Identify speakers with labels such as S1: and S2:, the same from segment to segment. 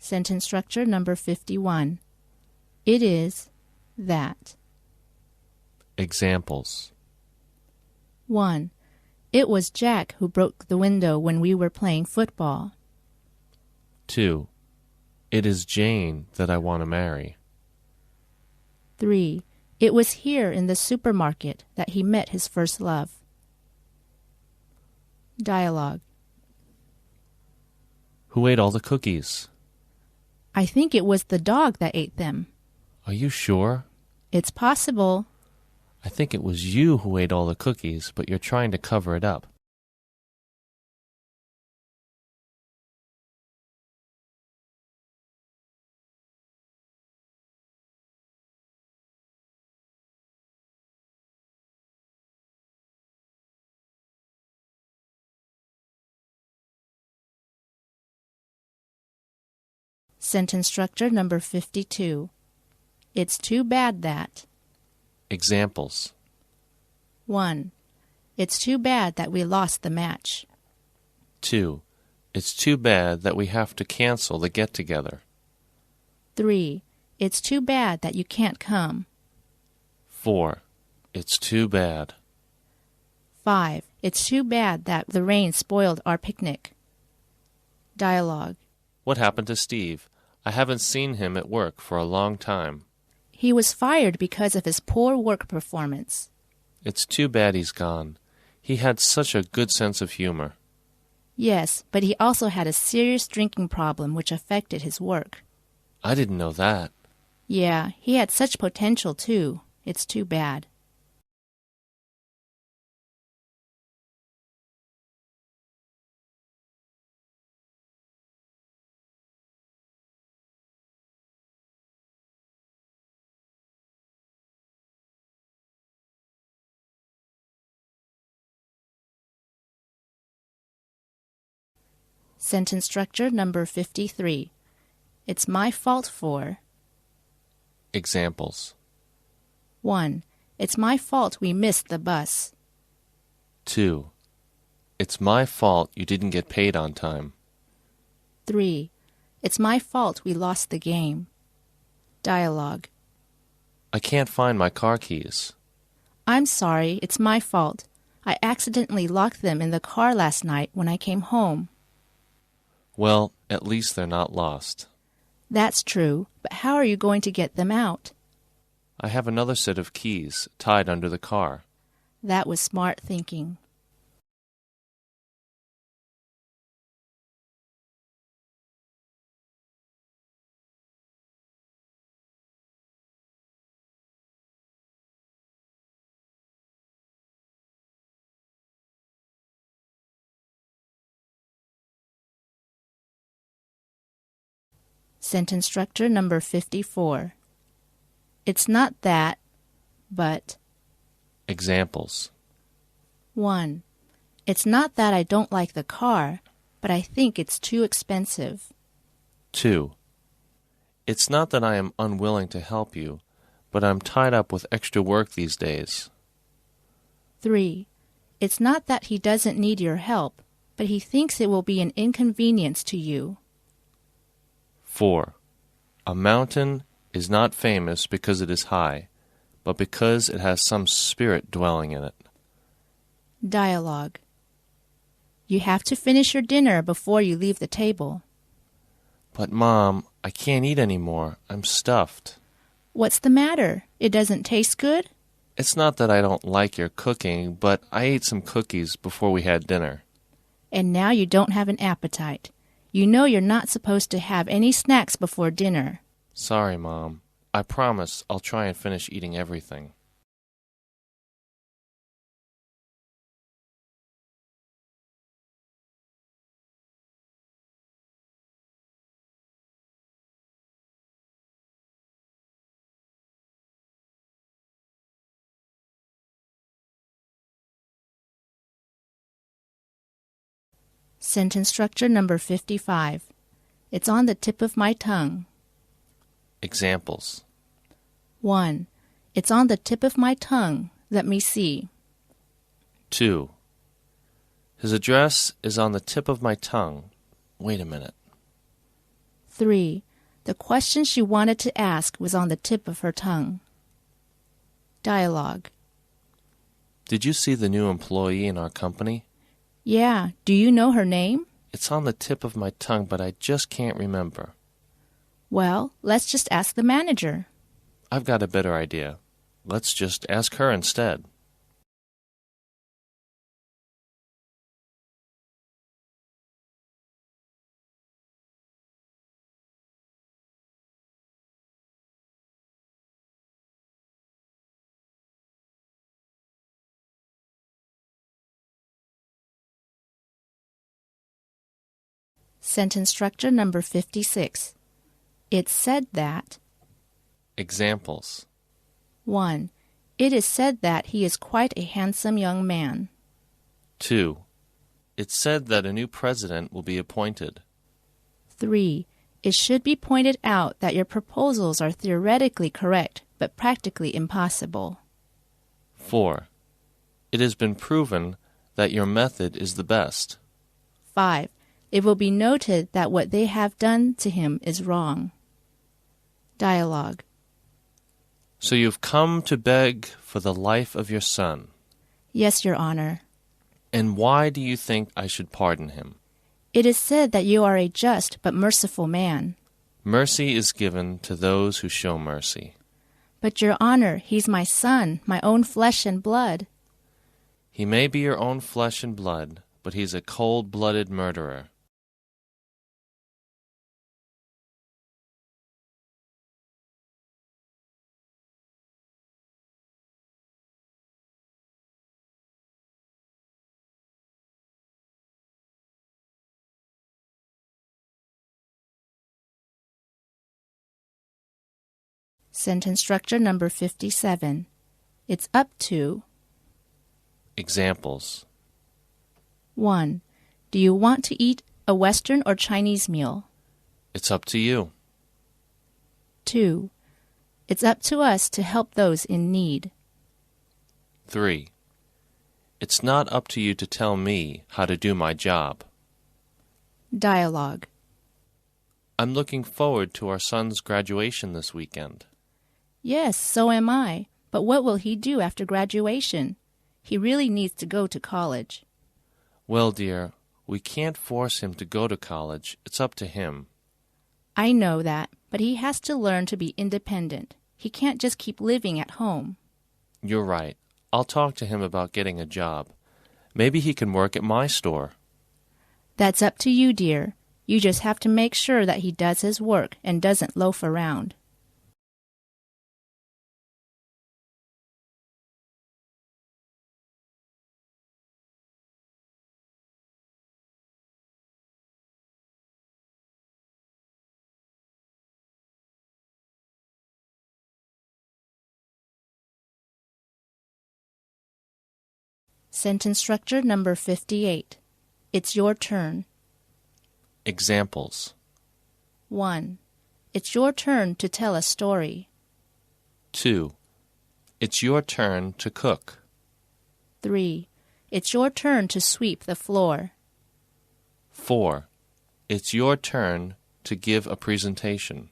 S1: Sentence structure number 51. It is that.
S2: Examples.
S1: 1. It was Jack who broke the window when we were playing football.
S2: 2. It is Jane that I want to marry.
S1: 3. It was here in the supermarket that he met his first love. Dialogue.
S2: Who ate all the cookies?
S1: I think it was the dog that ate them.
S2: Are you sure?
S1: It's possible.
S2: I think it was you who ate all the cookies, but you're trying to cover it up.
S1: Sentence structure number 52. It's too bad that.
S2: Examples.
S1: 1. It's too bad that we lost the match.
S2: 2. It's too bad that we have to cancel the get-together.
S1: 3. It's too bad that you can't come.
S2: 4. It's too bad.
S1: 5. It's too bad that the rain spoiled our picnic. Dialogue.
S2: What happened to Steve? I haven't seen him at work for a long time.
S1: He was fired because of his poor work performance.
S2: It's too bad he's gone. He had such a good sense of humor.
S1: Yes, but he also had a serious drinking problem which affected his work.
S2: I didn't know that.
S1: Yeah, he had such potential too. It's too bad. Sentence structure number 53. It's my fault for.
S2: Examples.
S1: 1. It's my fault we missed the bus.
S2: 2. It's my fault you didn't get paid on time.
S1: 3. It's my fault we lost the game. Dialogue.
S2: I can't find my car keys.
S1: I'm sorry, it's my fault. I accidentally locked them in the car last night when I came home.
S2: Well, at least they're not lost.
S1: That's true, but how are you going to get them out?
S2: I have another set of keys tied under the car.
S1: That was smart thinking. Sentence structure number 54. It's not that, but.
S2: Examples.
S1: 1. It's not that I don't like the car, but I think it's too expensive.
S2: 2. It's not that I am unwilling to help you, but I'm tied up with extra work these days.
S1: 3. It's not that he doesn't need your help, but he thinks it will be an inconvenience to you.
S2: 4. A mountain is not famous because it is high, but because it has some spirit dwelling in it.
S1: Dialogue. You have to finish your dinner before you leave the table.
S2: But, Mom, I can't eat any more. I'm stuffed.
S1: What's the matter? It doesn't taste good?
S2: It's not that I don't like your cooking, but I ate some cookies before we had dinner.
S1: And now you don't have an appetite. You know you're not supposed to have any snacks before dinner.
S2: Sorry, Mom. I promise I'll try and finish eating everything.
S1: Sentence structure number 55. It's on the tip of my tongue.
S2: Examples.
S1: 1. It's on the tip of my tongue. Let me see.
S2: 2. His address is on the tip of my tongue. Wait a minute.
S1: 3. The question she wanted to ask was on the tip of her tongue. Dialogue.
S2: Did you see the new employee in our company?
S1: Yeah. Do you know her name?
S2: It's on the tip of my tongue, but I just can't remember.
S1: Well, let's just ask the manager.
S2: I've got a better idea. Let's just ask her instead.
S1: Sentence structure number 56. It's said that.
S2: Examples.
S1: 1. It is said that he is quite a handsome young man.
S2: 2. It's said that a new president will be appointed.
S1: 3. It should be pointed out that your proposals are theoretically correct, but practically impossible.
S2: 4. It has been proven that your method is the best.
S1: 5. It will be noted that what they have done to him is wrong. Dialogue.
S2: So you've come to beg for the life of your son.
S1: Yes, Your Honor.
S2: And why do you think I should pardon him?
S1: It is said that you are a just but merciful man.
S2: Mercy is given to those who show mercy.
S1: But, Your Honor, he's my son, my own flesh and blood.
S2: He may be your own flesh and blood, but he's a cold-blooded murderer.
S1: Sentence structure number 57. It's up to.
S2: Examples.
S1: 1. Do you want to eat a Western or Chinese meal?
S2: It's up to you.
S1: 2. It's up to us to help those in need.
S2: 3. It's not up to you to tell me how to do my job.
S1: Dialogue.
S2: I'm looking forward to our son's graduation this weekend.
S1: Yes, so am I. But what will he do after graduation? He really needs to go to college.
S2: Well, dear, we can't force him to go to college. It's up to him.
S1: I know that, but he has to learn to be independent. He can't just keep living at home.
S2: You're right. I'll talk to him about getting a job. Maybe he can work at my store.
S1: That's up to you, dear. You just have to make sure that he does his work and doesn't loaf around. Sentence structure number 58. It's your turn.
S2: Examples.
S1: 1. It's your turn to tell a story.
S2: 2. It's your turn to cook.
S1: 3. It's your turn to sweep the floor.
S2: 4. It's your turn to give a presentation.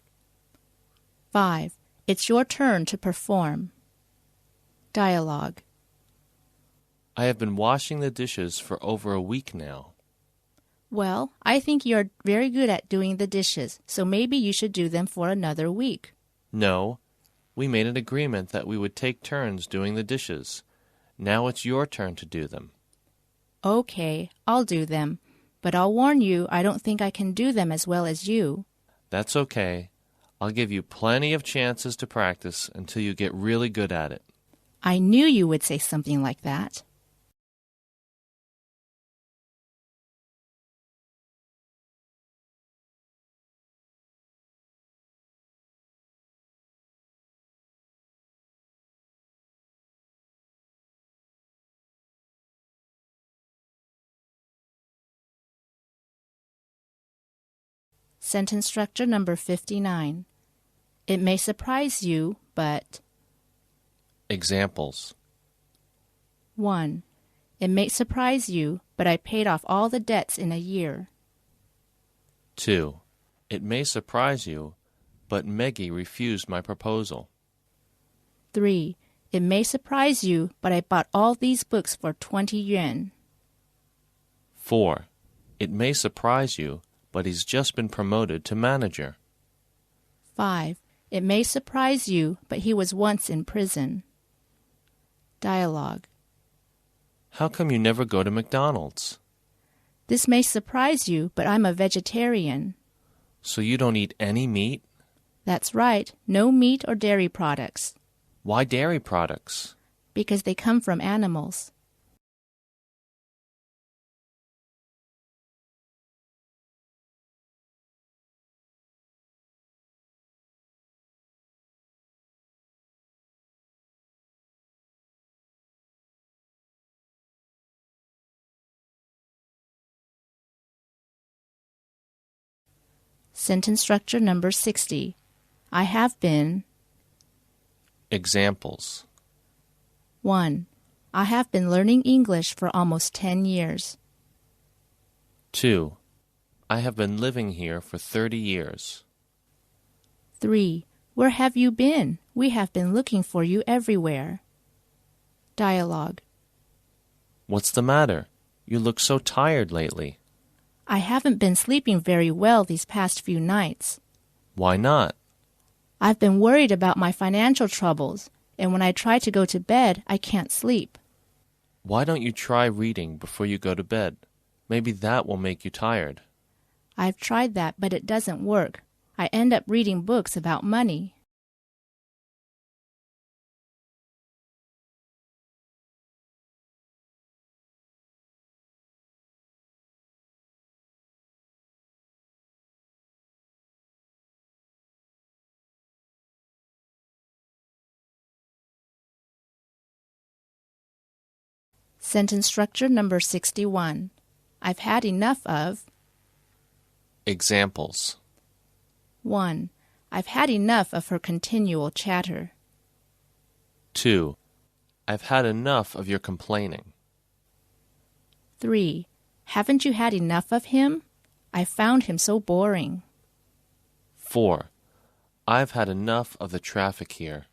S1: 5. It's your turn to perform. Dialogue.
S2: I have been washing the dishes for over a week now.
S1: Well, I think you're very good at doing the dishes, so maybe you should do them for another week.
S2: No, we made an agreement that we would take turns doing the dishes. Now it's your turn to do them.
S1: Okay, I'll do them, but I'll warn you I don't think I can do them as well as you.
S2: That's okay. I'll give you plenty of chances to practice until you get really good at it.
S1: I knew you would say something like that. Sentence structure number 59. It may surprise you, but...
S2: Examples.
S1: 1. It may surprise you, but I paid off all the debts in a year.
S2: 2. It may surprise you, but Meggie refused my proposal.
S1: 3. It may surprise you, but I bought all these books for 20 yuan.
S2: 4. It may surprise you, but he's just been promoted to manager.
S1: 5. It may surprise you, but he was once in prison. Dialogue.
S2: How come you never go to McDonald's?
S1: This may surprise you, but I'm a vegetarian.
S2: So you don't eat any meat?
S1: That's right, no meat or dairy products.
S2: Why dairy products?
S1: Because they come from animals. Sentence structure number 60. I have been.
S2: Examples.
S1: 1. I have been learning English for almost 10 years.
S2: 2. I have been living here for 30 years.
S1: 3. Where have you been? We have been looking for you everywhere. Dialogue.
S2: What's the matter? You look so tired lately.
S1: I haven't been sleeping very well these past few nights.
S2: Why not?
S1: I've been worried about my financial troubles, and when I try to go to bed, I can't sleep.
S2: Why don't you try reading before you go to bed? Maybe that will make you tired.
S1: I've tried that, but it doesn't work. I end up reading books about money. Sentence structure number 61. I've had enough of.
S2: Examples.
S1: 1. I've had enough of her continual chatter.
S2: 2. I've had enough of your complaining.
S1: 3. Haven't you had enough of him? I found him so boring.
S2: 4. I've had enough of the traffic here.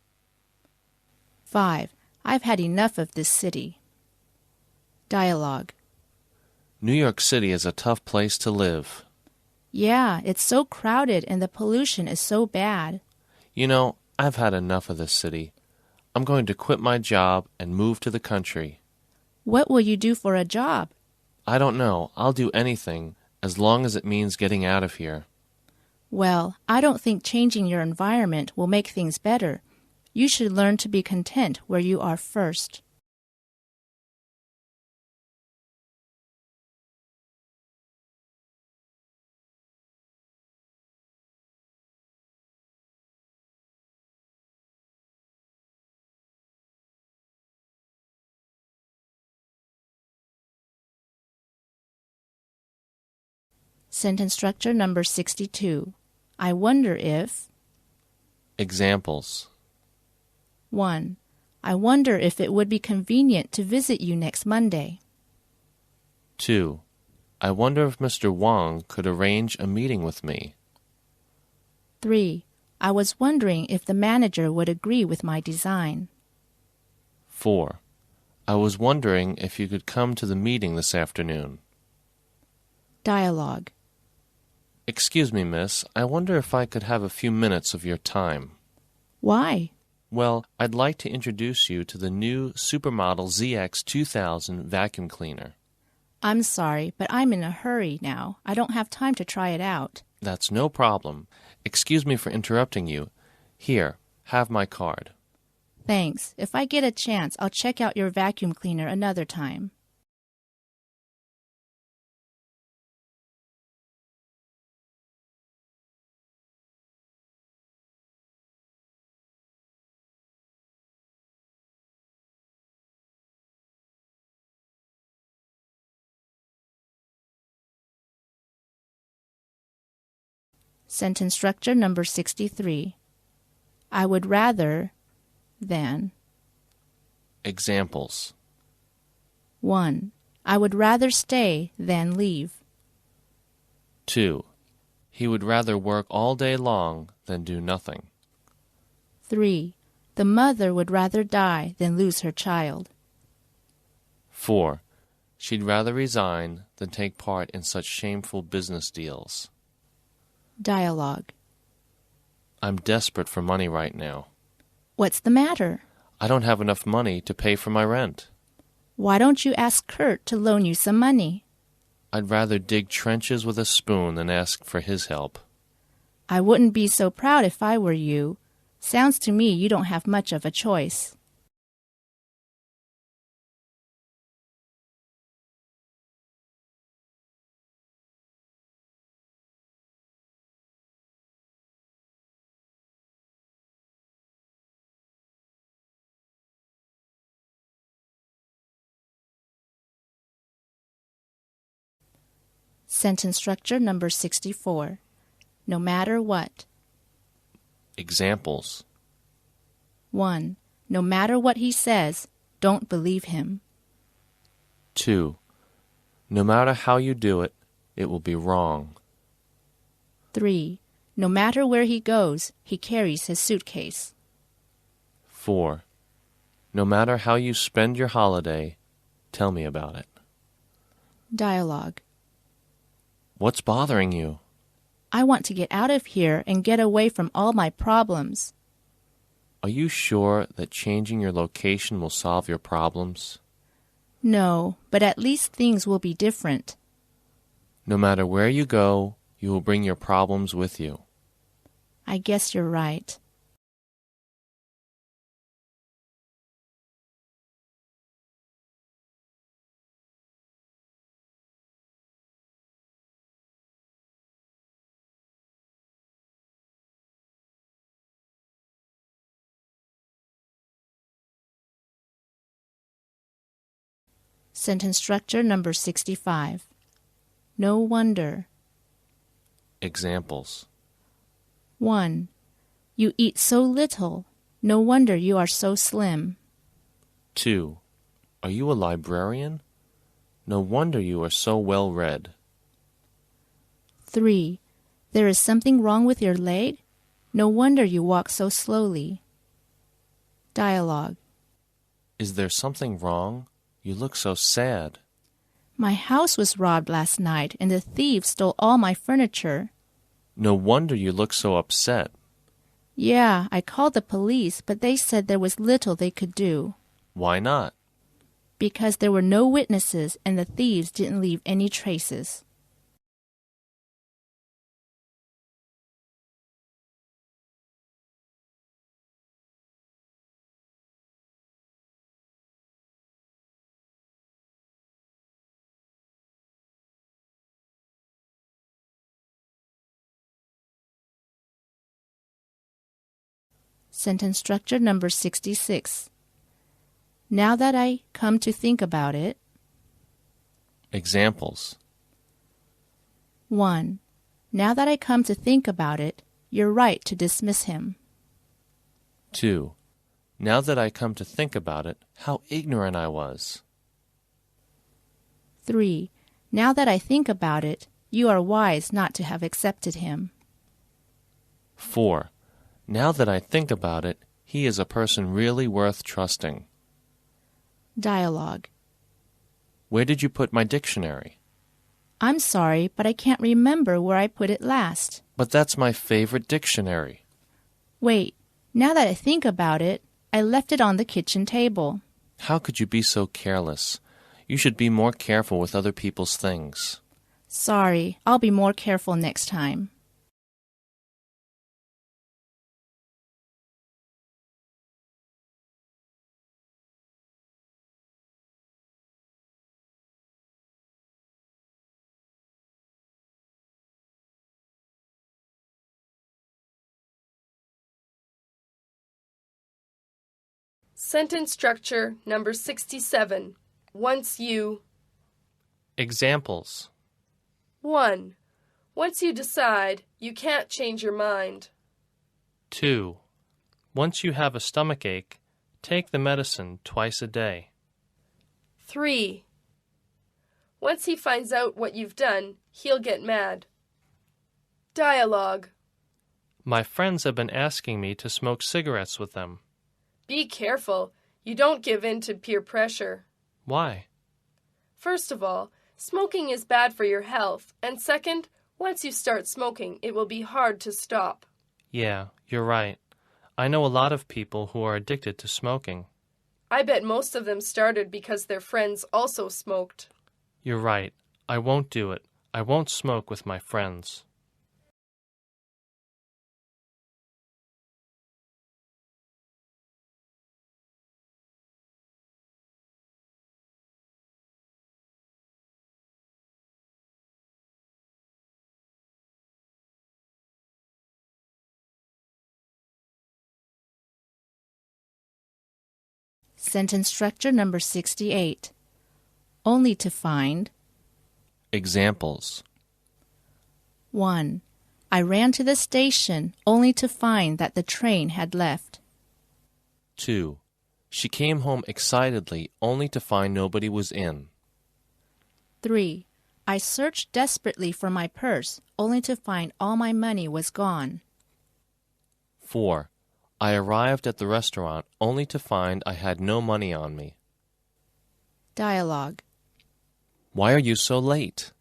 S1: 5. I've had enough of this city. Dialogue.
S2: New York City is a tough place to live.
S1: Yeah, it's so crowded and the pollution is so bad.
S2: You know, I've had enough of this city. I'm going to quit my job and move to the country.
S1: What will you do for a job?
S2: I don't know. I'll do anything, as long as it means getting out of here.
S1: Well, I don't think changing your environment will make things better. You should learn to be content where you are first. Sentence structure number 62. I wonder if.
S2: Examples.
S1: 1. I wonder if it would be convenient to visit you next Monday.
S2: 2. I wonder if Mr. Wang could arrange a meeting with me.
S1: 3. I was wondering if the manager would agree with my design.
S2: 4. I was wondering if you could come to the meeting this afternoon.
S1: Dialogue.
S2: Excuse me, miss. I wonder if I could have a few minutes of your time.
S1: Why?
S2: Well, I'd like to introduce you to the new Supermodel ZX 2000 vacuum cleaner.
S1: I'm sorry, but I'm in a hurry now. I don't have time to try it out.
S2: That's no problem. Excuse me for interrupting you. Here, have my card.
S1: Thanks. If I get a chance, I'll check out your vacuum cleaner another time. Sentence structure number 63. I would rather than.
S2: Examples.
S1: 1. I would rather stay than leave.
S2: 2. He would rather work all day long than do nothing.
S1: 3. The mother would rather die than lose her child.
S2: 4. She'd rather resign than take part in such shameful business deals.
S1: Dialogue.
S2: I'm desperate for money right now.
S1: What's the matter?
S2: I don't have enough money to pay for my rent.
S1: Why don't you ask Kurt to loan you some money?
S2: I'd rather dig trenches with a spoon than ask for his help.
S1: I wouldn't be so proud if I were you. Sounds to me you don't have much of a choice. Sentence structure number 64. No matter what.
S2: Examples.
S1: 1. No matter what he says, don't believe him.
S2: 2. No matter how you do it, it will be wrong.
S1: 3. No matter where he goes, he carries his suitcase.
S2: 4. No matter how you spend your holiday, tell me about it.
S1: Dialogue.
S2: What's bothering you?
S1: I want to get out of here and get away from all my problems.
S2: Are you sure that changing your location will solve your problems?
S1: No, but at least things will be different.
S2: No matter where you go, you will bring your problems with you.
S1: I guess you're right. Sentence structure number 65. No wonder.
S2: Examples.
S1: 1. You eat so little. No wonder you are so slim.
S2: 2. Are you a librarian? No wonder you are so well read.
S1: 3. There is something wrong with your leg? No wonder you walk so slowly. Dialogue.
S2: Is there something wrong? You look so sad.
S1: My house was robbed last night, and the thieves stole all my furniture.
S2: No wonder you look so upset.
S1: Yeah, I called the police, but they said there was little they could do.
S2: Why not?
S1: Because there were no witnesses, and the thieves didn't leave any traces. Sentence structure number 66. Now that I come to think about it.
S2: Examples.
S1: 1. Now that I come to think about it, you're right to dismiss him.
S2: 2. Now that I come to think about it, how ignorant I was.
S1: 3. Now that I think about it, you are wise not to have accepted him.
S2: 4. Now that I think about it, he is a person really worth trusting.
S1: Dialogue.
S2: Where did you put my dictionary?
S1: I'm sorry, but I can't remember where I put it last.
S2: But that's my favorite dictionary.
S1: Wait, now that I think about it, I left it on the kitchen table.
S2: How could you be so careless? You should be more careful with other people's things.
S1: Sorry, I'll be more careful next time.
S3: Sentence structure number 67. Once you.
S2: Examples.
S3: 1. Once you decide, you can't change your mind.
S2: 2. Once you have a stomachache, take the medicine twice a day.
S3: 3. Once he finds out what you've done, he'll get mad. Dialogue.
S2: My friends have been asking me to smoke cigarettes with them.
S3: Be careful. You don't give in to peer pressure.
S2: Why?
S3: First of all, smoking is bad for your health. And second, once you start smoking, it will be hard to stop.
S2: Yeah, you're right. I know a lot of people who are addicted to smoking.
S3: I bet most of them started because their friends also smoked.
S2: You're right. I won't do it. I won't smoke with my friends.
S1: Sentence structure number 68. Only to find.
S2: Examples.
S1: 1. I ran to the station only to find that the train had left.
S2: 2. She came home excitedly only to find nobody was in.
S1: 3. I searched desperately for my purse only to find all my money was gone.
S2: 4. I arrived at the restaurant only to find I had no money on me.
S1: Dialogue.
S2: Why are you so late?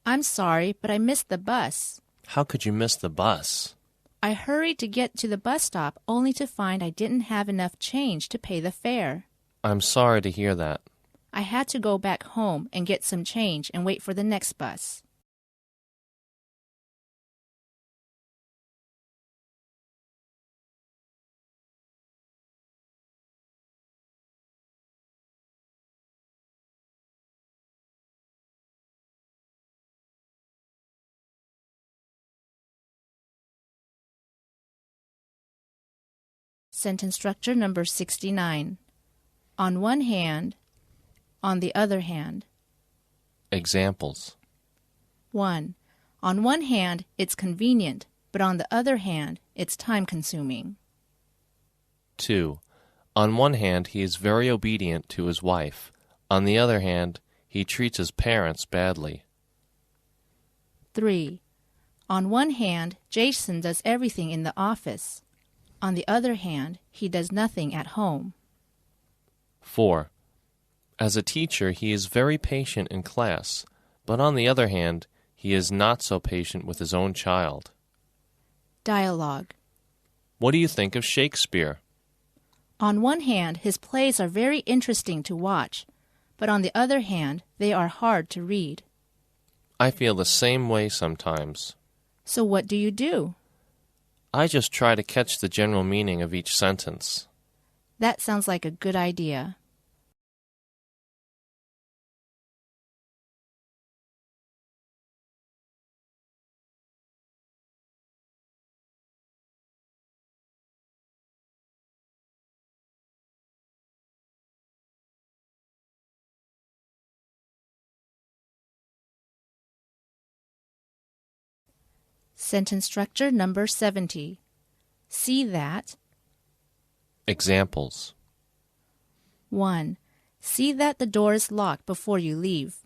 S1: I'm sorry, but I missed the bus.
S2: How could you miss the bus?
S1: I hurried to get to the bus stop only to find I didn't have enough change to pay the fare.
S2: I'm sorry to hear that.
S1: I had to go back home and get some change and wait for the next bus. Sentence structure number 69. On one hand, on the other hand.
S2: Examples.
S1: 1. On one hand, it's convenient, but on the other hand, it's time-consuming.
S2: 2. On one hand, he is very obedient to his wife. On the other hand, he treats his parents badly.
S1: 3. On one hand, Jason does everything in the office. On the other hand, he does nothing at home.
S2: 4. As a teacher, he is very patient in class, but on the other hand, he is not so patient with his own child.
S1: Dialogue.
S2: What do you think of Shakespeare?
S1: On one hand, his plays are very interesting to watch, but on the other hand, they are hard to read.
S2: I feel the same way sometimes.
S1: So what do you do?
S2: I just try to catch the general meaning of each sentence.
S1: That sounds like a good idea. Sentence structure number 70. See that.
S2: Examples.
S1: 1. See that the door is locked before you leave.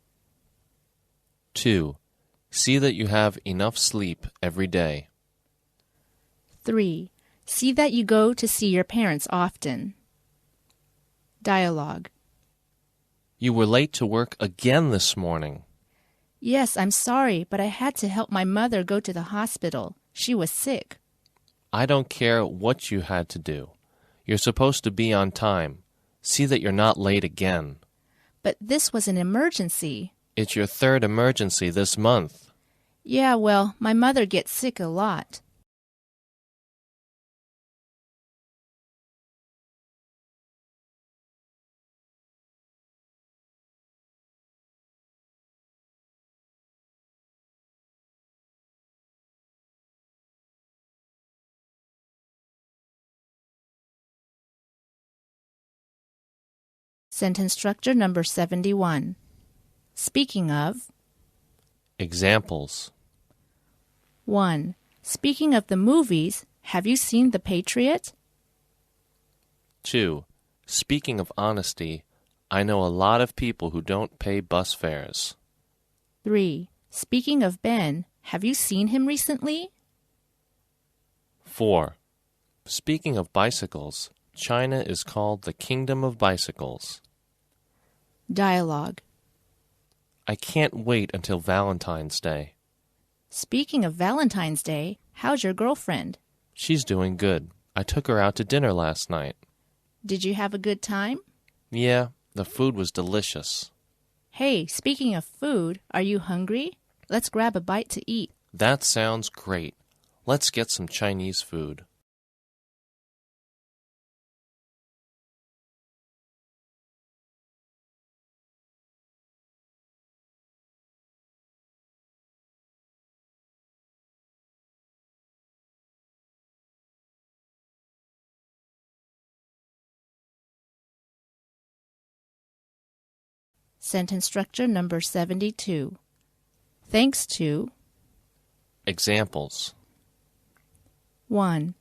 S2: 2. See that you have enough sleep every day.
S1: 3. See that you go to see your parents often. Dialogue.
S2: You were late to work again this morning.
S1: Yes, I'm sorry, but I had to help my mother go to the hospital. She was sick.
S2: I don't care what you had to do. You're supposed to be on time. See that you're not late again.
S1: But this was an emergency.
S2: It's your third emergency this month.
S1: Yeah, well, my mother gets sick a lot. Sentence structure number 71. Speaking of.
S2: Examples.
S1: 1. Speaking of the movies, have you seen The Patriot?
S2: 2. Speaking of honesty, I know a lot of people who don't pay bus fares.
S1: 3. Speaking of Ben, have you seen him recently?
S2: 4. Speaking of bicycles, China is called the Kingdom of Bicycles.
S1: Dialogue.
S2: I can't wait until Valentine's Day.
S1: Speaking of Valentine's Day, how's your girlfriend?
S2: She's doing good. I took her out to dinner last night.
S1: Did you have a good time?
S2: Yeah, the food was delicious.
S1: Hey, speaking of food, are you hungry? Let's grab a bite to eat.
S2: That sounds great. Let's get some Chinese food.
S1: Sentence structure number 72. Thanks to.
S2: Examples.
S1: 1.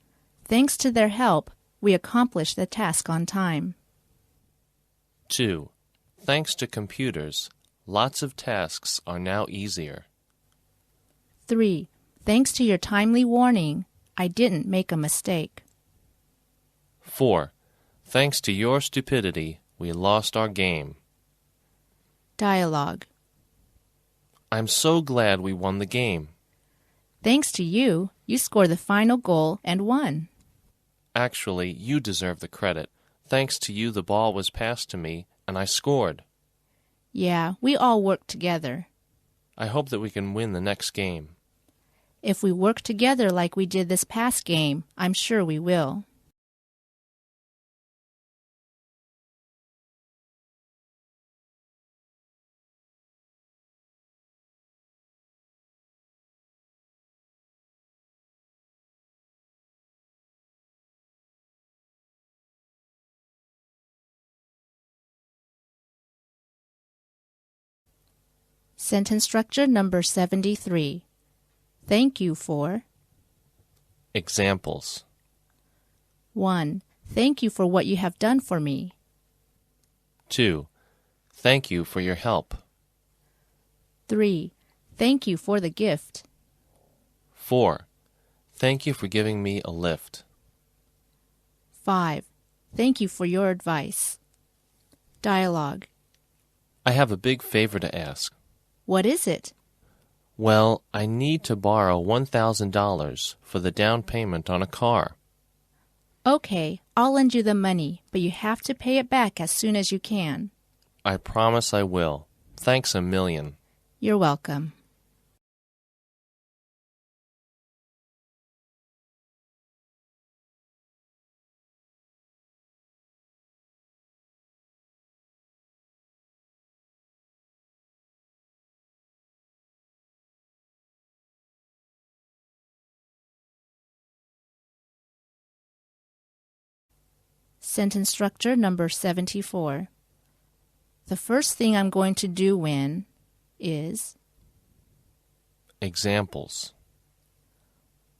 S1: Thanks to their help, we accomplished the task on time.
S2: 2. Thanks to computers, lots of tasks are now easier.
S1: 3. Thanks to your timely warning, I didn't make a mistake.
S2: 4. Thanks to your stupidity, we lost our game.
S1: Dialogue.
S2: I'm so glad we won the game.
S1: Thanks to you, you scored the final goal and won.
S2: Actually, you deserve the credit. Thanks to you, the ball was passed to me, and I scored.
S1: Yeah, we all worked together.
S2: I hope that we can win the next game.
S1: If we work together like we did this past game, I'm sure we will. Sentence structure number 73. Thank you for.
S2: Examples.
S1: 1. Thank you for what you have done for me.
S2: 2. Thank you for your help.
S1: 3. Thank you for the gift.
S2: 4. Thank you for giving me a lift.
S1: 5. Thank you for your advice. Dialogue.
S2: I have a big favor to ask.
S1: What is it?
S2: Well, I need to borrow $1,000 for the down payment on a car.
S1: Okay, I'll lend you the money, but you have to pay it back as soon as you can.
S2: I promise I will. Thanks a million.
S1: You're welcome. Sentence structure number 74. The first thing I'm going to do when is.
S2: Examples.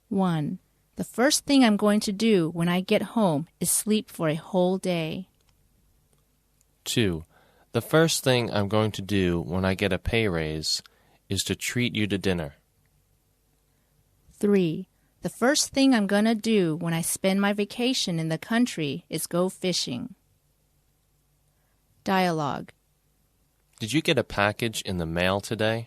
S1: 1. The first thing I'm going to do when I get home is sleep for a whole day.
S2: 2. The first thing I'm going to do when I get a pay raise is to treat you to dinner.
S1: 3. The first thing I'm going to do when I spend my vacation in the country is go fishing. Dialogue.
S2: Did you get a package in the mail today?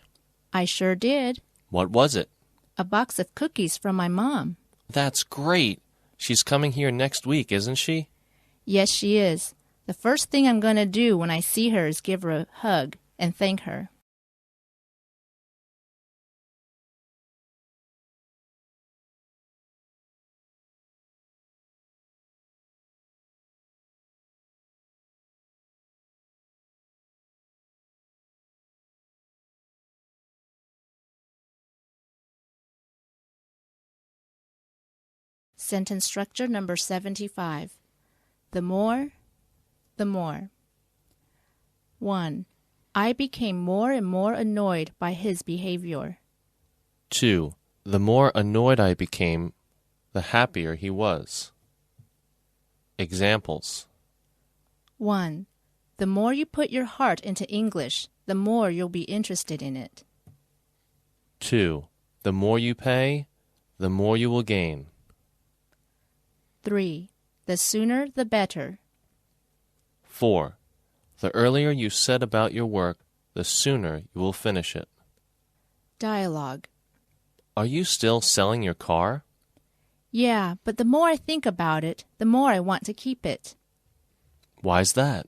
S1: I sure did.
S2: What was it?
S1: A box of cookies from my mom.
S2: That's great. She's coming here next week, isn't she?
S1: Yes, she is. The first thing I'm going to do when I see her is give her a hug and thank her. Sentence structure number 75. The more, the more. 1. I became more and more annoyed by his behavior.
S2: 2. The more annoyed I became, the happier he was. Examples.
S1: 1. The more you put your heart into English, the more you'll be interested in it.
S2: 2. The more you pay, the more you will gain.
S1: 3. The sooner the better.
S2: 4. The earlier you set about your work, the sooner you will finish it.
S1: Dialogue.
S2: Are you still selling your car?
S1: Yeah, but the more I think about it, the more I want to keep it.
S2: Why's that?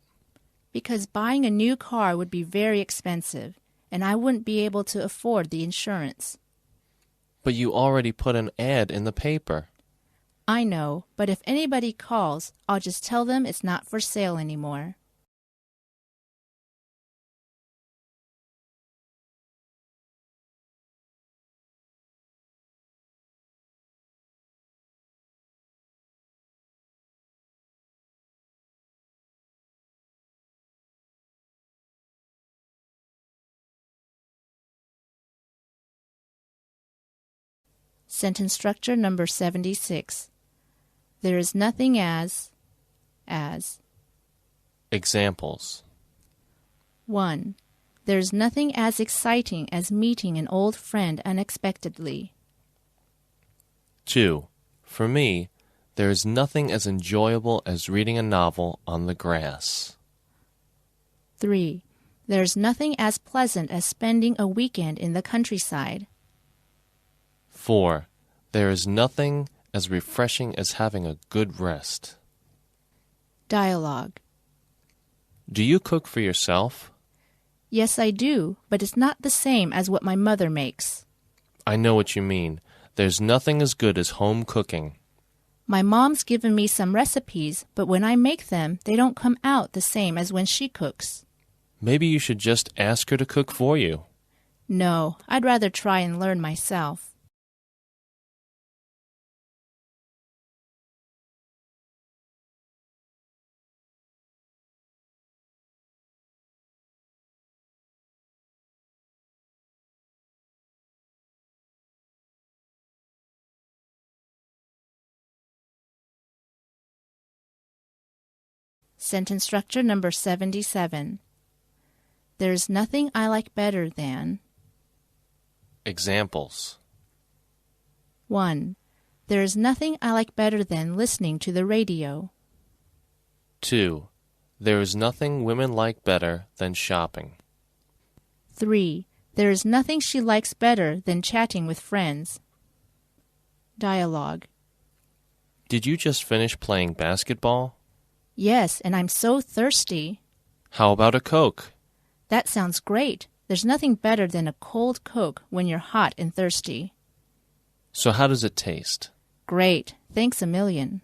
S1: Because buying a new car would be very expensive, and I wouldn't be able to afford the insurance.
S2: But you already put an ad in the paper.
S1: I know, but if anybody calls, I'll just tell them it's not for sale anymore. Sentence structure number 76. There is nothing as.
S2: Examples.
S1: 1. There's nothing as exciting as meeting an old friend unexpectedly.
S2: 2. For me, there is nothing as enjoyable as reading a novel on the grass.
S1: 3. There's nothing as pleasant as spending a weekend in the countryside.
S2: 4. There is nothing as refreshing as having a good rest.
S1: Dialogue.
S2: Do you cook for yourself?
S1: Yes, I do, but it's not the same as what my mother makes.
S2: I know what you mean. There's nothing as good as home cooking.
S1: My mom's given me some recipes, but when I make them, they don't come out the same as when she cooks.
S2: Maybe you should just ask her to cook for you.
S1: No, I'd rather try and learn myself. Sentence structure number 77. There's nothing I like better than.
S2: Examples.
S1: 1. There is nothing I like better than listening to the radio.
S2: 2. There is nothing women like better than shopping.
S1: 3. There is nothing she likes better than chatting with friends. Dialogue.
S2: Did you just finish playing basketball?
S1: Yes, and I'm so thirsty.
S2: How about a Coke?
S1: That sounds great. There's nothing better than a cold Coke when you're hot and thirsty.
S2: So how does it taste?
S1: Great. Thanks a million.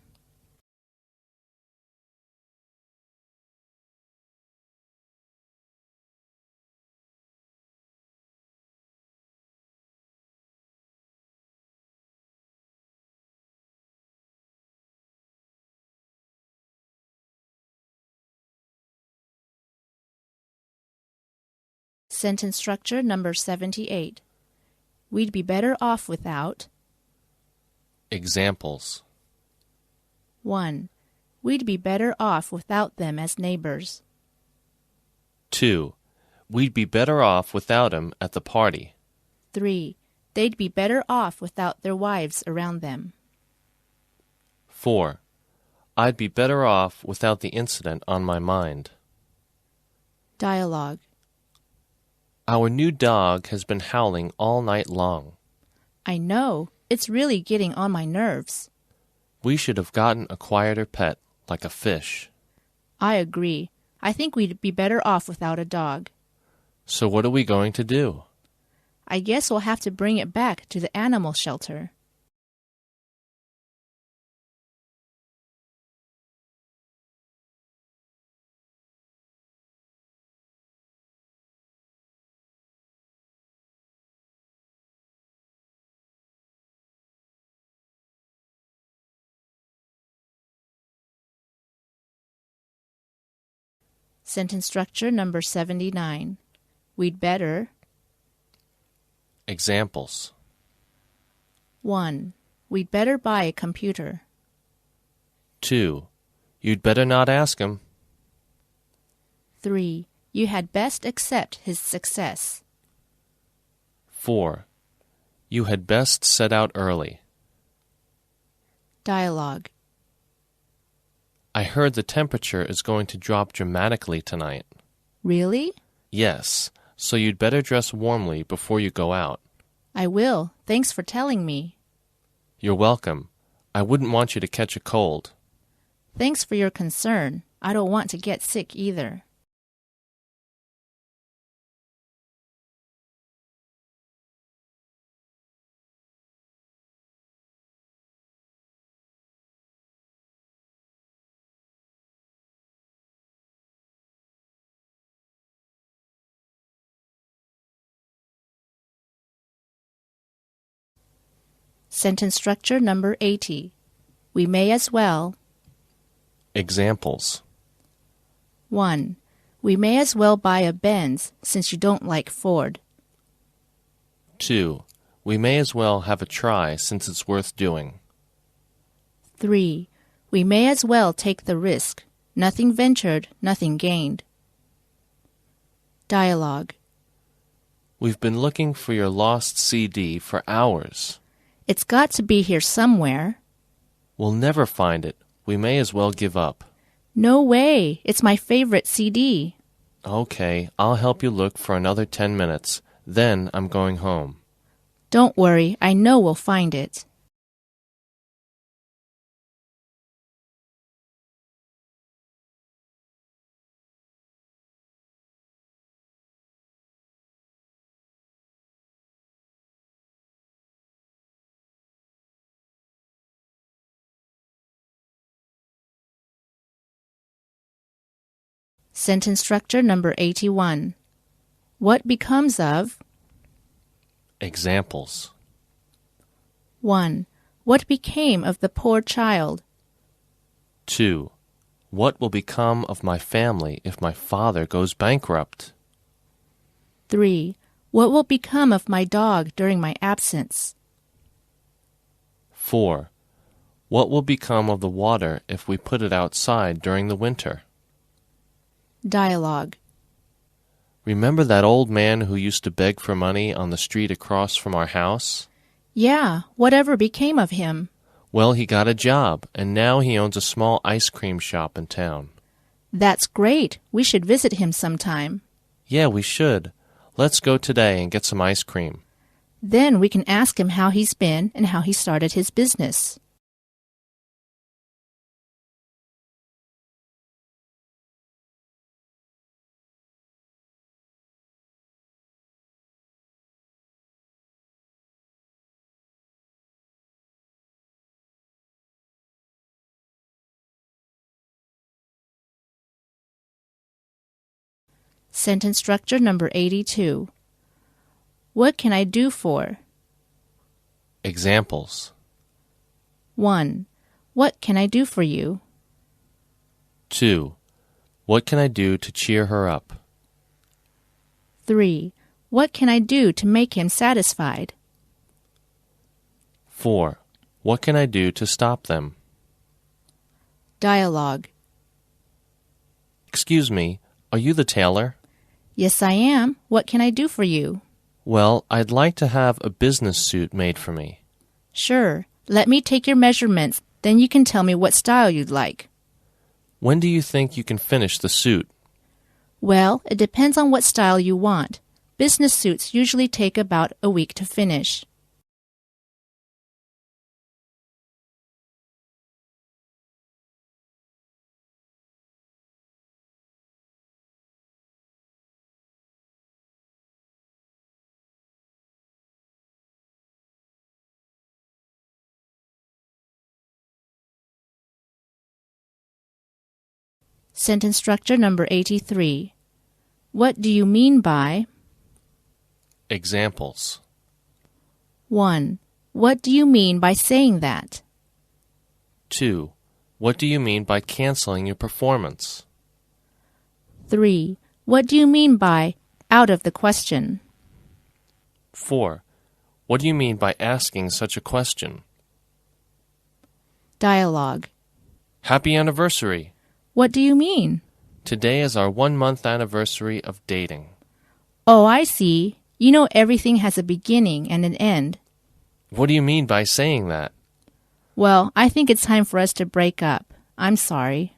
S1: Sentence structure number 78. We'd be better off without.
S2: Examples.
S1: 1. We'd be better off without them as neighbors.
S2: 2. We'd be better off without him at the party.
S1: 3. They'd be better off without their wives around them.
S2: 4. I'd be better off without the incident on my mind.
S1: Dialogue.
S2: Our new dog has been howling all night long.
S1: I know. It's really getting on my nerves.
S2: We should have gotten a quieter pet, like a fish.
S1: I agree. I think we'd be better off without a dog.
S2: So what are we going to do?
S1: I guess we'll have to bring it back to the animal shelter. Sentence structure number 79. We'd better.
S2: Examples.
S1: 1. We'd better buy a computer.
S2: 2. You'd better not ask him.
S1: 3. You had best accept his success.
S2: 4. You had best set out early.
S1: Dialogue.
S2: I heard the temperature is going to drop dramatically tonight.
S1: Really?
S2: Yes, so you'd better dress warmly before you go out.
S1: I will. Thanks for telling me.
S2: You're welcome. I wouldn't want you to catch a cold.
S1: Thanks for your concern. I don't want to get sick either. Sentence structure number 80. We may as well.
S2: Examples.
S1: 1. We may as well buy a Benz since you don't like Ford.
S2: 2. We may as well have a try since it's worth doing.
S1: 3. We may as well take the risk. Nothing ventured, nothing gained. Dialogue.
S2: We've been looking for your lost CD for hours.
S1: It's got to be here somewhere.
S2: We'll never find it. We may as well give up.
S1: No way. It's my favorite CD.
S2: Okay, I'll help you look for another 10 minutes. Then I'm going home.
S1: Don't worry. I know we'll find it. Sentence structure number 81. What becomes of?
S2: Examples.
S1: 1. What became of the poor child?
S2: 2. What will become of my family if my father goes bankrupt?
S1: 3. What will become of my dog during my absence?
S2: 4. What will become of the water if we put it outside during the winter?
S1: Dialogue.
S2: Remember that old man who used to beg for money on the street across from our house?
S1: Yeah, whatever became of him?
S2: Well, he got a job, and now he owns a small ice cream shop in town.
S1: That's great. We should visit him sometime.
S2: Yeah, we should. Let's go today and get some ice cream.
S1: Then we can ask him how he's been and how he started his business. Sentence structure number 82. What can I do for?
S2: Examples.
S1: 1. What can I do for you?
S2: 2. What can I do to cheer her up?
S1: 3. What can I do to make him satisfied?
S2: 4. What can I do to stop them?
S1: Dialogue.
S2: Excuse me, are you the tailor?
S1: Yes, I am. What can I do for you?
S2: Well, I'd like to have a business suit made for me.
S1: Sure. Let me take your measurements, then you can tell me what style you'd like.
S2: When do you think you can finish the suit?
S1: Well, it depends on what style you want. Business suits usually take about a week to finish. Sentence structure number 83. What do you mean by?
S2: Examples.
S1: 1. What do you mean by saying that?
S2: 2. What do you mean by canceling your performance?
S1: 3. What do you mean by out of the question?
S2: 4. What do you mean by asking such a question?
S1: Dialogue.
S2: Happy anniversary!
S1: What do you mean?
S2: Today is our 1-month anniversary of dating.
S1: Oh, I see. You know everything has a beginning and an end.
S2: What do you mean by saying that?
S1: Well, I think it's time for us to break up. I'm sorry.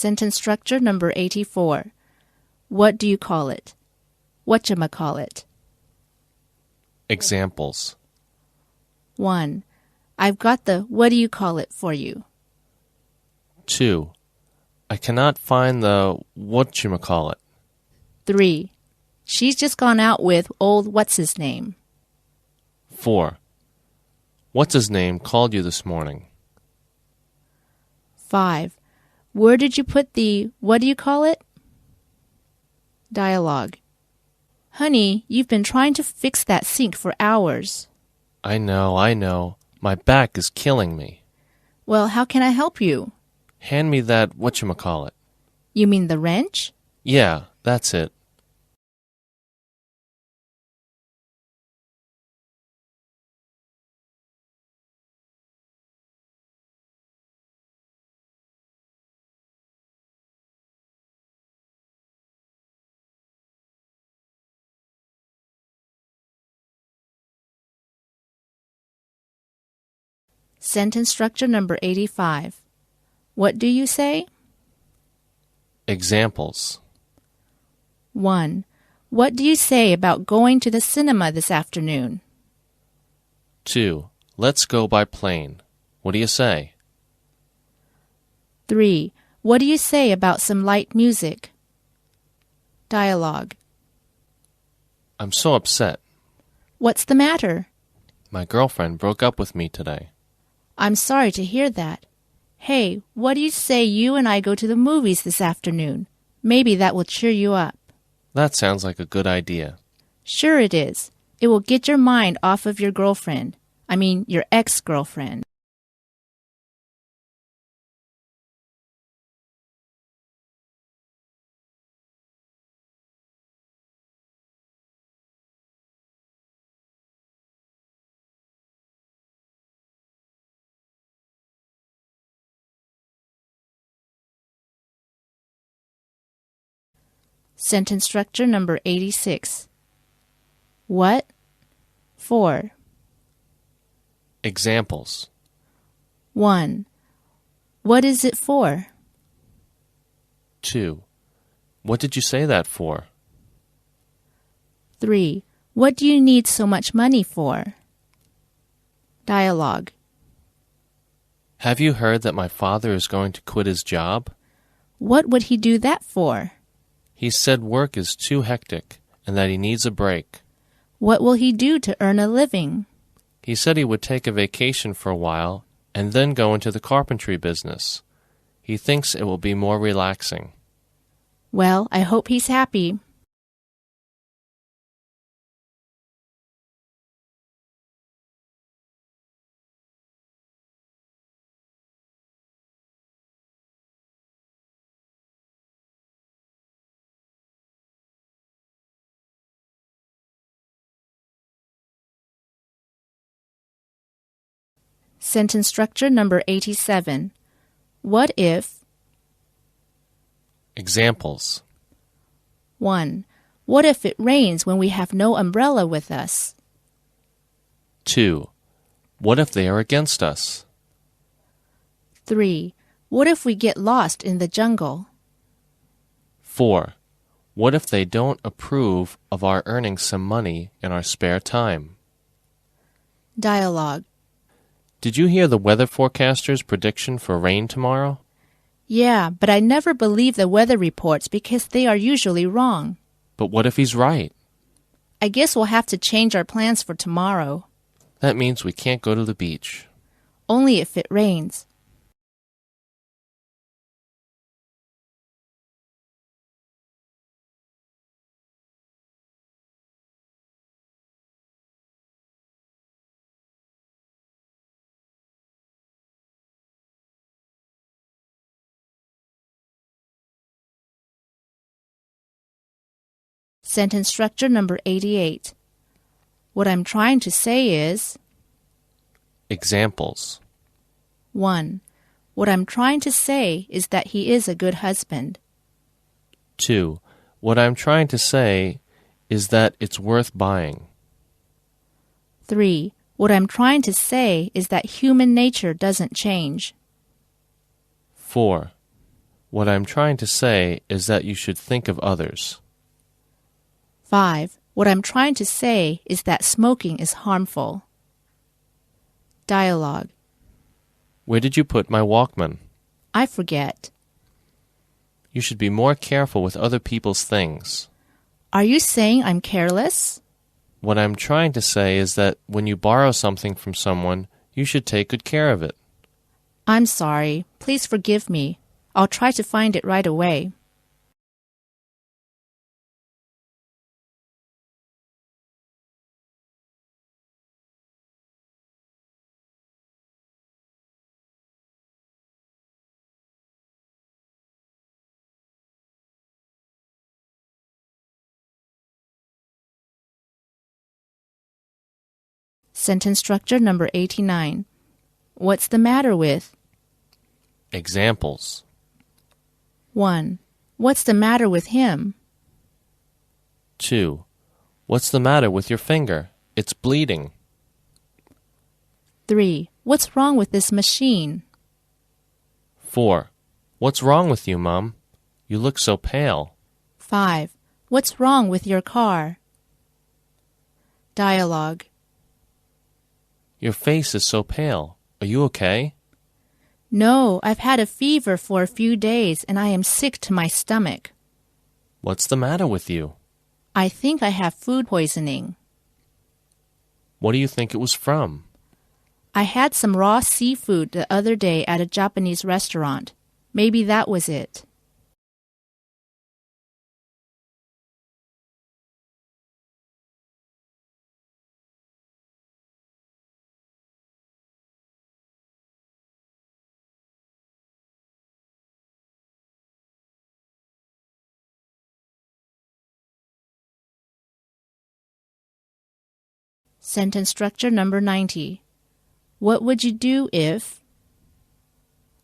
S1: Sentence structure number 84. What do you call it? Whatchamacallit?
S2: Examples.
S1: 1. I've got the what do you call it for you.
S2: 2. I cannot find the whatchamacallit.
S1: 3. She's just gone out with old what's-his-name.
S2: 4. What's his name called you this morning?
S1: 5. Where did you put the what do you call it? Dialogue. Honey, you've been trying to fix that sink for hours.
S2: I know. My back is killing me.
S1: Well, how can I help you?
S2: Hand me that whatchamacallit.
S1: You mean the wrench?
S2: Yeah, that's it.
S1: Sentence structure number 85. What do you say?
S2: Examples.
S1: 1. What do you say about going to the cinema this afternoon?
S2: 2. Let's go by plane. What do you say?
S1: 3. What do you say about some light music? Dialogue.
S2: I'm so upset.
S1: What's the matter?
S2: My girlfriend broke up with me today.
S1: I'm sorry to hear that. Hey, what do you say you and I go to the movies this afternoon? Maybe that will cheer you up.
S2: That sounds like a good idea.
S1: Sure it is. It will get your mind off of your girlfriend. I mean, your ex-girlfriend. Sentence structure number 86. What? For.
S2: Examples.
S1: 1. What is it for?
S2: 2. What did you say that for?
S1: 3. What do you need so much money for? Dialogue.
S2: Have you heard that my father is going to quit his job?
S1: What would he do that for?
S2: He said work is too hectic and that he needs a break.
S1: What will he do to earn a living?
S2: He said he would take a vacation for a while and then go into the carpentry business. He thinks it will be more relaxing.
S1: Well, I hope he's happy. Sentence structure number 87. What if?
S2: Examples.
S1: 1. What if it rains when we have no umbrella with us?
S2: 2. What if they are against us?
S1: 3. What if we get lost in the jungle?
S2: 4. What if they don't approve of our earning some money in our spare time?
S1: Dialogue.
S2: Did you hear the weather forecaster's prediction for rain tomorrow?
S1: Yeah, but I never believe the weather reports because they are usually wrong.
S2: But what if he's right?
S1: I guess we'll have to change our plans for tomorrow.
S2: That means we can't go to the beach.
S1: Only if it rains. Sentence structure number 88. What I'm trying to say is...
S2: Examples.
S1: 1. What I'm trying to say is that he is a good husband.
S2: 2. What I'm trying to say is that it's worth buying.
S1: 3. What I'm trying to say is that human nature doesn't change.
S2: 4. What I'm trying to say is that you should think of others.
S1: 5. What I'm trying to say is that smoking is harmful. Dialogue.
S2: Where did you put my Walkman?
S1: I forget.
S2: You should be more careful with other people's things.
S1: Are you saying I'm careless?
S2: What I'm trying to say is that when you borrow something from someone, you should take good care of it.
S1: I'm sorry. Please forgive me. I'll try to find it right away. Sentence structure number 89. What's the matter with?
S2: Examples.
S1: 1. What's the matter with him?
S2: 2. What's the matter with your finger? It's bleeding.
S1: 3. What's wrong with this machine?
S2: 4. What's wrong with you, Mom? You look so pale.
S1: 5. What's wrong with your car? Dialogue.
S2: Your face is so pale. Are you okay?
S1: No, I've had a fever for a few days and I am sick to my stomach.
S2: What's the matter with you?
S1: I think I have food poisoning.
S2: What do you think it was from?
S1: I had some raw seafood the other day at a Japanese restaurant. Maybe that was it. Sentence structure number 90. What would you do if?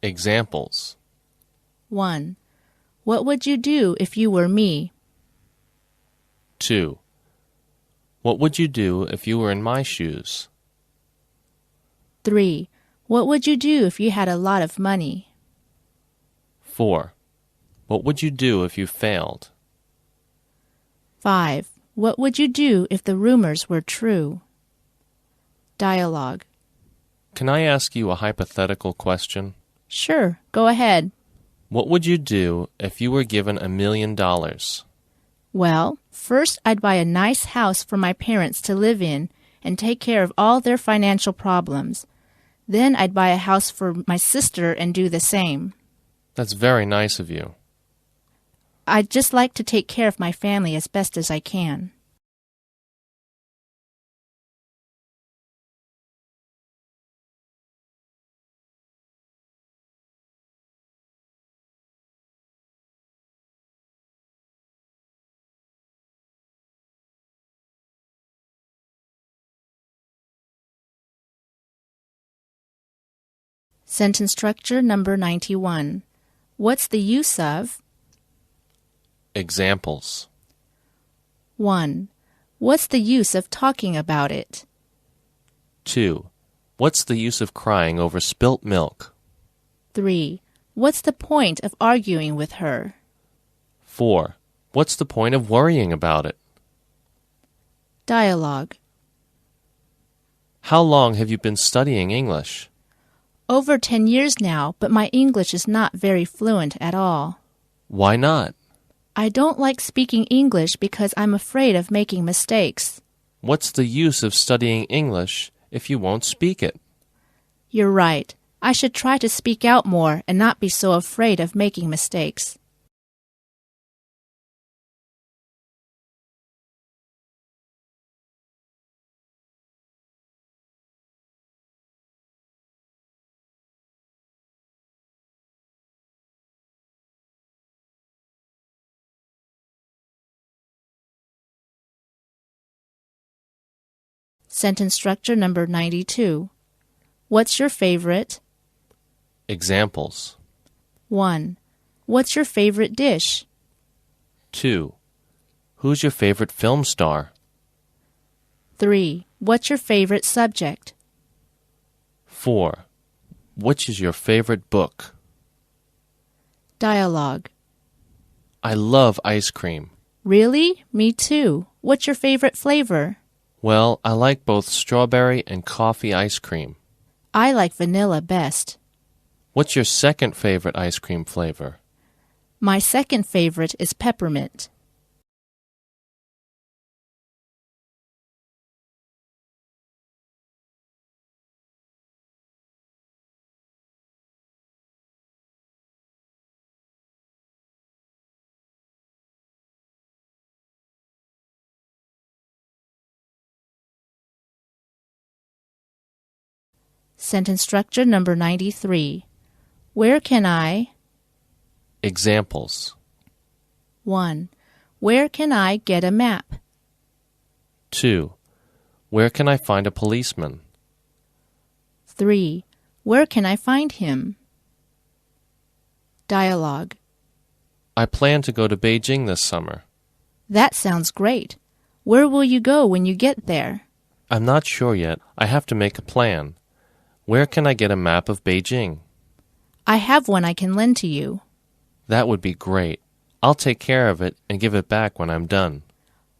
S2: Examples.
S1: 1. What would you do if you were me?
S2: 2. What would you do if you were in my shoes?
S1: 3. What would you do if you had a lot of money?
S2: 4. What would you do if you failed?
S1: 5. What would you do if the rumors were true? Dialogue.
S2: Can I ask you a hypothetical question?
S1: Sure, go ahead.
S2: What would you do if you were given $1 million?
S1: Well, first I'd buy a nice house for my parents to live in and take care of all their financial problems. Then I'd buy a house for my sister and do the same.
S2: That's very nice of you.
S1: I'd just like to take care of my family as best as I can. Sentence structure number 91. What's the use of?
S2: Examples.
S1: 1. What's the use of talking about it?
S2: 2. What's the use of crying over spilt milk?
S1: 3. What's the point of arguing with her?
S2: 4. What's the point of worrying about it?
S1: Dialogue.
S2: How long have you been studying English?
S1: Over 10 years now, but my English is not very fluent at all.
S2: Why not?
S1: I don't like speaking English because I'm afraid of making mistakes.
S2: What's the use of studying English if you won't speak it?
S1: You're right. I should try to speak out more and not be so afraid of making mistakes. Sentence structure number 92. What's your favorite?
S2: Examples.
S1: 1. What's your favorite dish?
S2: 2. Who's your favorite film star?
S1: 3. What's your favorite subject?
S2: 4. Which is your favorite book?
S1: Dialogue.
S2: I love ice cream.
S1: Really? Me too. What's your favorite flavor?
S2: Well, I like both strawberry and coffee ice cream.
S1: I like vanilla best.
S2: What's your second favorite ice cream flavor?
S1: My second favorite is peppermint. Sentence structure number 93. Where can I?
S2: Examples.
S1: 1. Where can I get a map?
S2: 2. Where can I find a policeman?
S1: 3. Where can I find him? Dialogue.
S2: I plan to go to Beijing this summer.
S1: That sounds great. Where will you go when you get there?
S2: I'm not sure yet. I have to make a plan. Where can I get a map of Beijing?
S1: I have one I can lend to you.
S2: That would be great. I'll take care of it and give it back when I'm done.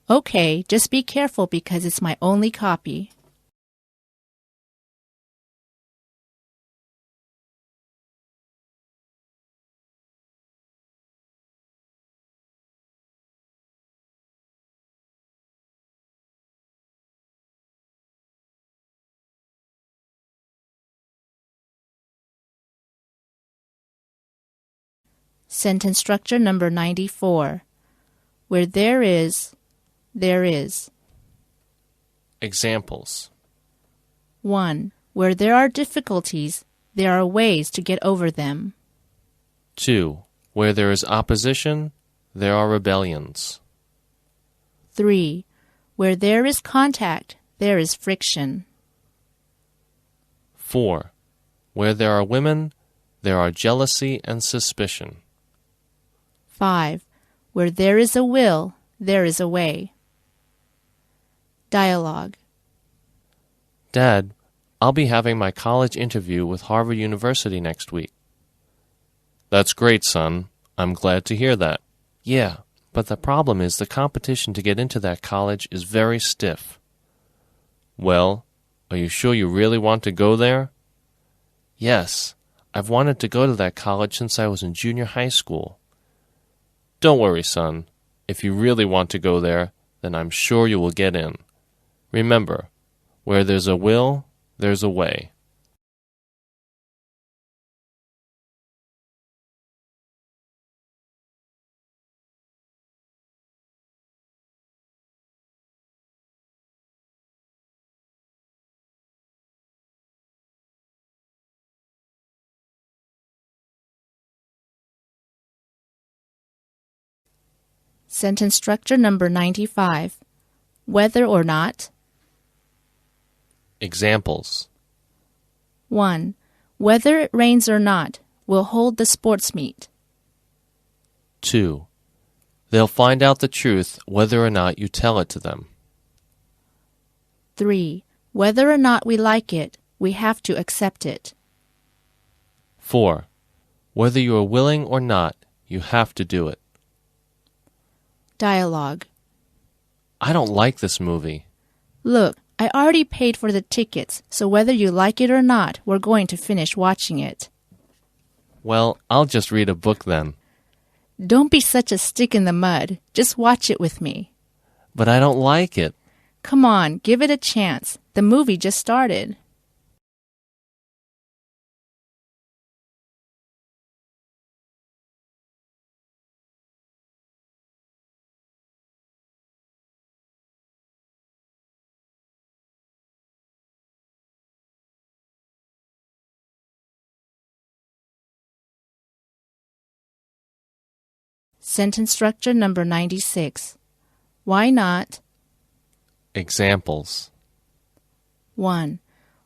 S1: Okay, just be careful because it's my only copy. Sentence structure number 94. Where there is, there is.
S2: Examples.
S1: 1. Where there are difficulties, there are ways to get over them.
S2: 2. Where there is opposition, there are rebellions.
S1: 3. Where there is contact, there is friction.
S2: 4. Where there are women, there are jealousy and suspicion.
S1: 5. Where there is a will, there is a way. Dialogue.
S2: Dad, I'll be having my college interview with Harvard University next week. That's great, son. I'm glad to hear that. Yeah, but the problem is the competition to get into that college is very stiff. Well, are you sure you really want to go there? Yes, I've wanted to go to that college since I was in junior high school. Don't worry, son. If you really want to go there, then I'm sure you will get in. Remember, where there's a will, there's a way.
S1: Sentence structure number 95. Whether or not.
S2: Examples.
S1: 1. Whether it rains or not, we'll hold the sports meet.
S2: 2. They'll find out the truth whether or not you tell it to them.
S1: 3. Whether or not we like it, we have to accept it.
S2: 4. Whether you are willing or not, you have to do it.
S1: Dialogue.
S2: I don't like this movie.
S1: Look, I already paid for the tickets, so whether you like it or not, we're going to finish watching it.
S2: Well, I'll just read a book then.
S1: Don't be such a stick in the mud. Just watch it with me.
S2: But I don't like it.
S1: Come on, give it a chance. The movie just started. Sentence structure number 96. Why not?
S2: Examples.
S1: 1.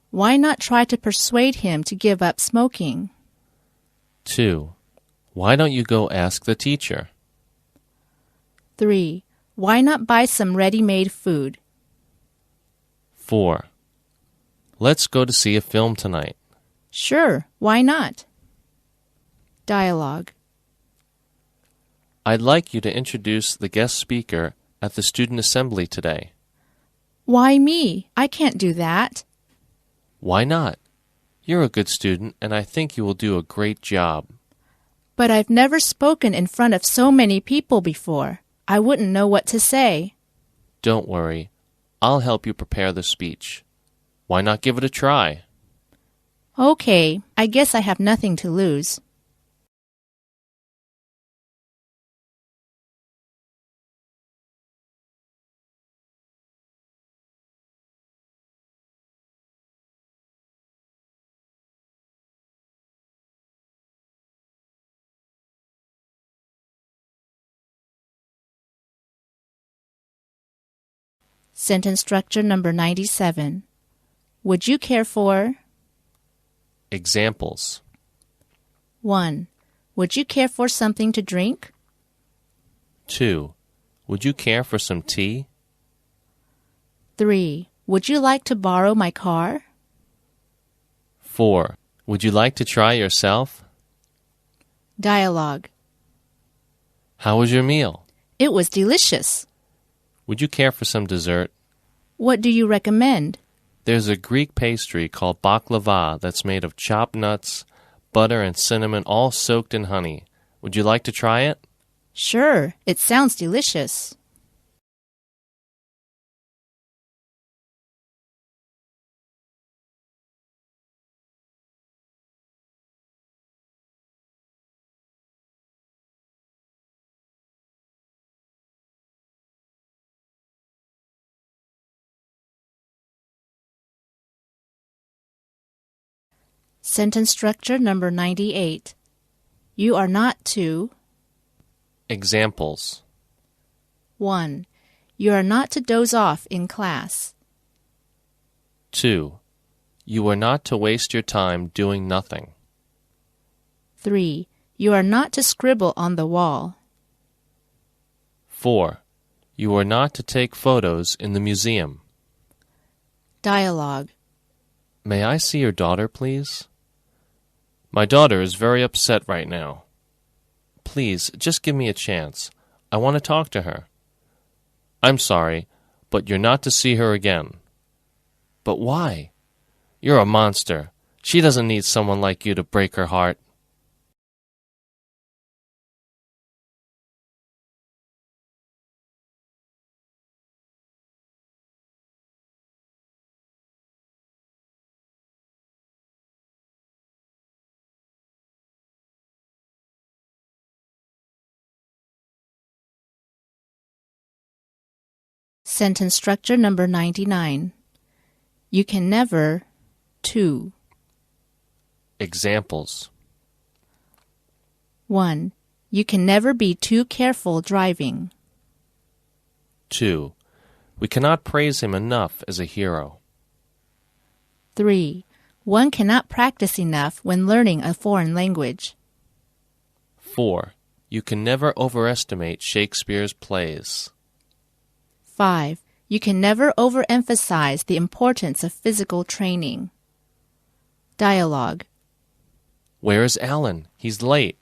S1: Why not try to persuade him to give up smoking?
S2: 2. Why don't you go ask the teacher?
S1: 3. Why not buy some ready-made food?
S2: 4. Let's go to see a film tonight.
S1: Sure, why not? Dialogue.
S2: I'd like you to introduce the guest speaker at the student assembly today.
S1: Why me? I can't do that.
S2: Why not? You're a good student, and I think you will do a great job.
S1: But I've never spoken in front of so many people before. I wouldn't know what to say.
S2: Don't worry. I'll help you prepare the speech. Why not give it a try?
S1: Okay, I guess I have nothing to lose. Sentence structure number 97. Would you care for?
S2: Examples.
S1: 1. Would you care for something to drink?
S2: 2. Would you care for some tea?
S1: 3. Would you like to borrow my car?
S2: 4. Would you like to try yourself?
S1: Dialogue.
S2: How was your meal?
S1: It was delicious.
S2: Would you care for some dessert?
S1: What do you recommend?
S2: There's a Greek pastry called baklava that's made of chopped nuts, butter, and cinnamon all soaked in honey. Would you like to try it?
S1: Sure, it sounds delicious. Sentence structure number 98. You are not to.
S2: Examples.
S1: 1. You are not to doze off in class.
S2: 2. You are not to waste your time doing nothing.
S1: 3. You are not to scribble on the wall.
S2: 4. You are not to take photos in the museum.
S1: Dialogue.
S2: May I see your daughter, please? My daughter is very upset right now. Please, just give me a chance. I want to talk to her. I'm sorry, but you're not to see her again. But why? You're a monster. She doesn't need someone like you to break her heart.
S1: Sentence structure number 99. You can never to.
S2: Examples.
S1: 1. You can never be too careful driving.
S2: 2. We cannot praise him enough as a hero.
S1: 3. One cannot practice enough when learning a foreign language.
S2: 4. You can never overestimate Shakespeare's plays.
S1: 5. You can never overemphasize the importance of physical training. Dialogue.
S2: Where is Alan? He's late.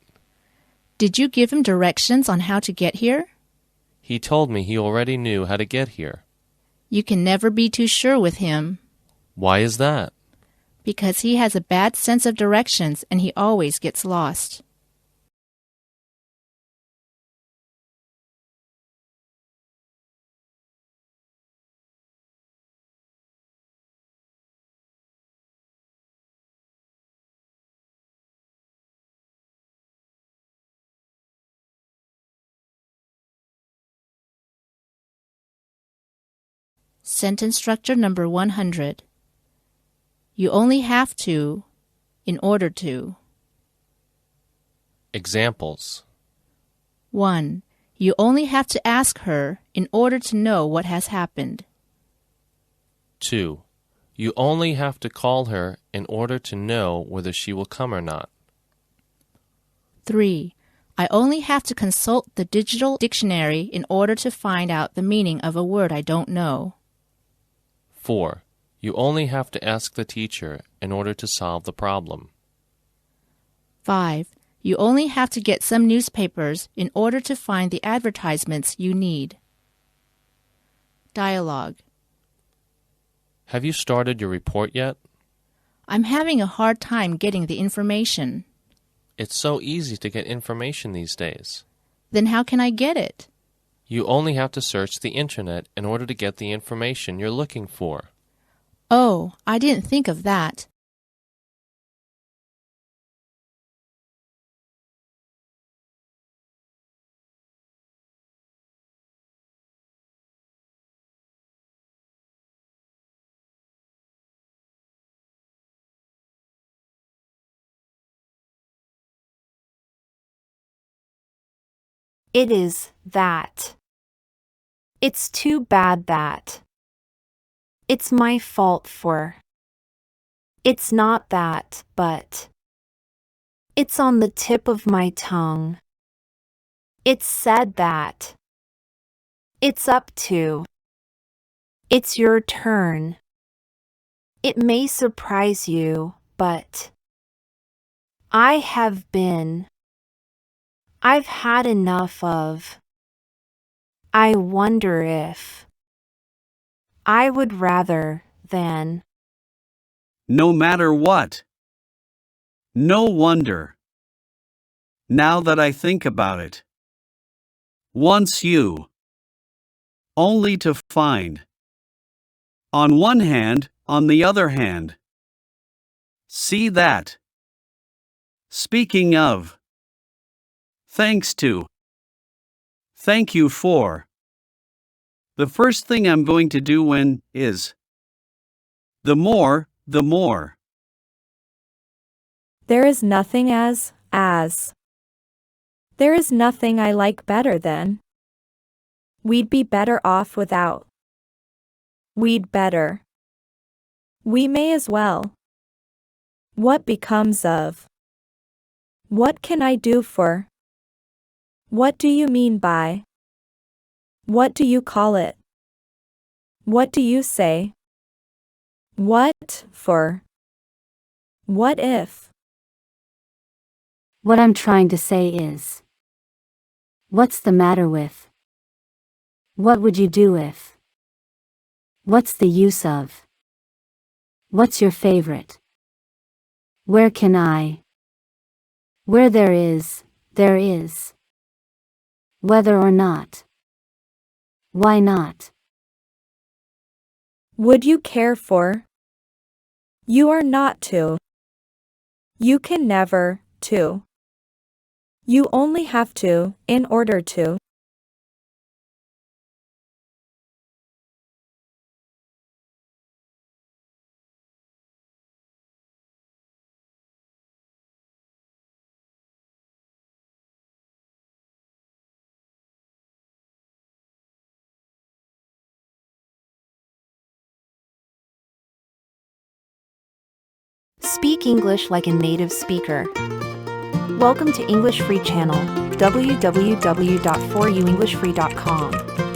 S1: Did you give him directions on how to get here?
S2: He told me he already knew how to get here.
S1: You can never be too sure with him.
S2: Why is that?
S1: Because he has a bad sense of directions and he always gets lost. Sentence structure number 100. You only have to in order to.
S2: Examples.
S1: 1. You only have to ask her in order to know what has happened.
S2: 2. You only have to call her in order to know whether she will come or not.
S1: 3. I only have to consult the digital dictionary in order to find out the meaning of a word I don't know.
S2: 4. You only have to ask the teacher in order to solve the problem.
S1: 5. You only have to get some newspapers in order to find the advertisements you need. Dialogue.
S2: Have you started your report yet?
S1: I'm having a hard time getting the information.
S2: It's so easy to get information these days.
S1: Then how can I get it?
S2: You only have to search the internet in order to get the information you're looking for.
S1: Oh, I didn't think of that.
S4: It is that. It's too bad that. It's my fault for. It's not that, but. It's on the tip of my tongue. It's said that. It's up to. It's your turn. It may surprise you, but. I have been. I've had enough of. I wonder if. I would rather than.
S5: No matter what. No wonder. Now that I think about it. Once you. Only to find. On one hand, on the other hand. See that. Speaking of. Thanks to. Thank you for. The first thing I'm going to do when is. The more, the more.
S6: There is nothing as. There is nothing I like better than. We'd be better off without. We'd better. We may as well. What becomes of? What can I do for? What do you mean by? What do you call it? What do you say? What for? What if?
S7: What I'm trying to say is, what's the matter with? What would you do if? What's the use of? What's your favorite? Where can I? Where there is, there is. Whether or not. Why not?
S6: Would you care for? You are not to. You can never, to. You only have to, in order to.
S4: Speak English like a native speaker. Welcome to English Free Channel, www.foryouenglishfree.com.